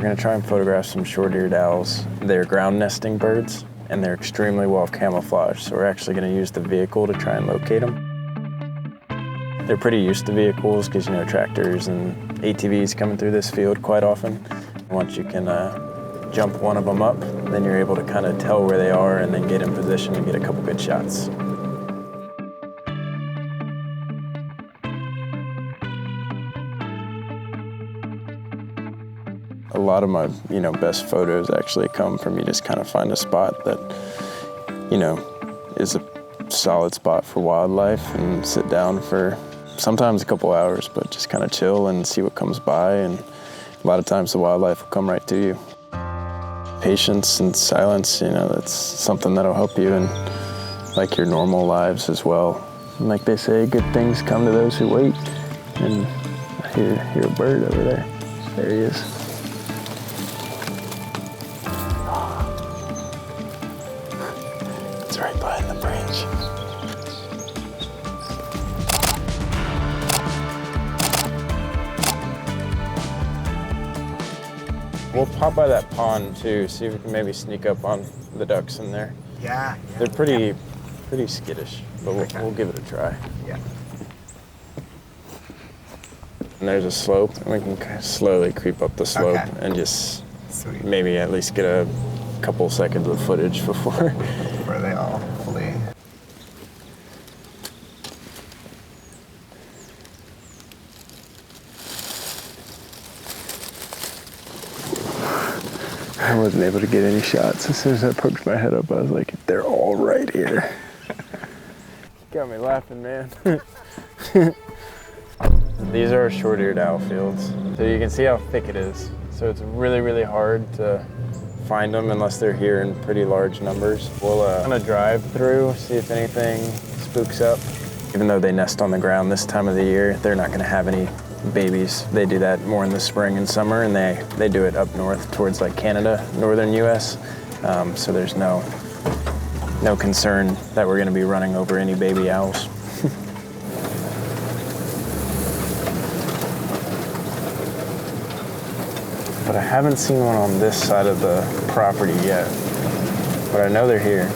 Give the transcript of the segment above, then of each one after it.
gonna try and photograph some short-eared owls. They're ground nesting birds, and they're extremely well camouflaged, so we're actually gonna use the vehicle to try and locate them. They're pretty used to vehicles because, you know, tractors and ATVs coming through this field quite often. Once you can jump one of them up, then you're able to kind of tell where they are and then get in position and get a couple good shots. A lot of my, best photos actually come from you just kind of find a spot that, is a solid spot for wildlife and sit down for sometimes a couple hours, but just kind of chill and see what comes by. And a lot of times the wildlife will come right to you. Patience and silence, that's something that'll help you in like your normal lives as well. And like they say, good things come to those who wait. And I hear a bird over there. There he is. It's right behind the branch. We'll pop by that pond too, see if we can maybe sneak up on the ducks in there. Yeah. They're pretty skittish, but we'll give it a try. Yeah. And there's a slope, and we can kind of slowly creep up the slope and just maybe at least get a couple seconds of footage before. Where they all flee. I wasn't able to get any shots. As soon as I poked my head up, I was like, they're all right here. Got me laughing, man. These are short-eared owl fields. So you can see how thick it is. So it's really, really hard to find them unless they're here in pretty large numbers. We'll kind of drive through, see if anything spooks up. Even though they nest on the ground this time of the year, they're not gonna have any babies. They do that more in the spring and summer, and they do it up north towards like Canada, northern US. So there's no concern that we're gonna be running over any baby owls. But I haven't seen one on this side of the property yet, but I know they're here.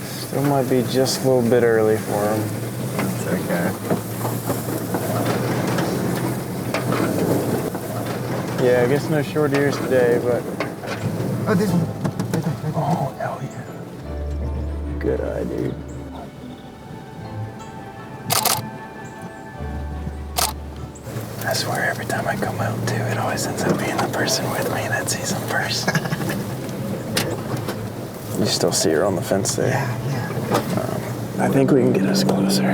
Still might be just a little bit early for them. It's okay. Yeah, I guess no short ears today, but... Oh, this one. Oh, hell yeah. Good eye, dude. I swear every time I come out too, it always ends up being the person with me that sees them first. You still see her on the fence there? Yeah. I think we can get us closer.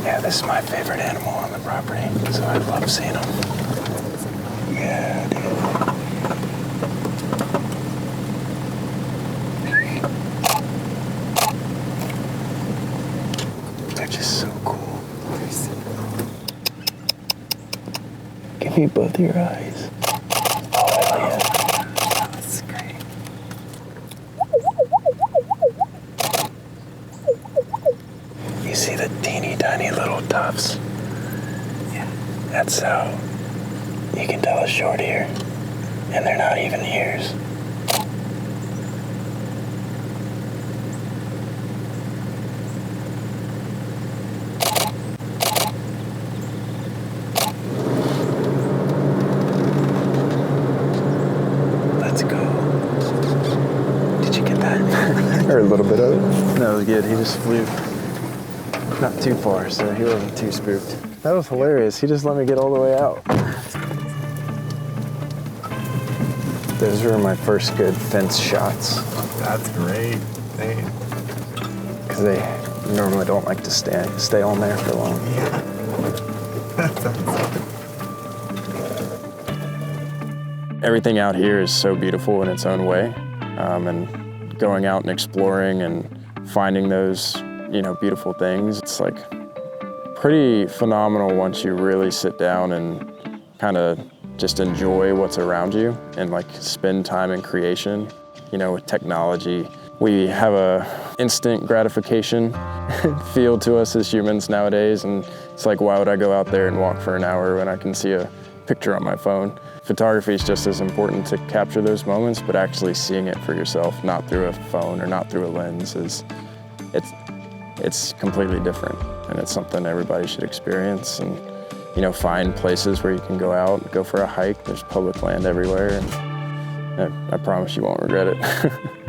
Yeah, this is my favorite animal on the property, so I love seeing them. Yeah, dude. They're just so cool. Give me both your eyes. Oh, yeah. That's great. You see the teeny tiny little tufts? Yeah. That's how you can tell a short ear, and they're not even ears. Let's go. Did you get that? Or a little bit of it? No, it was good. He just flew not too far, so he wasn't too spooked. That was hilarious. He just let me get all the way out. Those were my first good fence shots. That's great. Because they normally don't like to stay on there for long. Yeah. That's awesome. Everything out here is so beautiful in its own way. And going out and exploring and finding those, beautiful things, it's like pretty phenomenal once you really sit down and kind of just enjoy what's around you and like spend time in creation. With technology, We have a instant gratification feel to us as humans nowadays, and it's like, why would I go out there and walk for an hour when I can see a picture on my phone? Photography is just as important to capture those moments, but actually seeing it for yourself, not through a phone or not through a lens, it's completely different, and it's something everybody should experience. And find places where you can go out, go for a hike. There's public land everywhere, and I promise you won't regret it.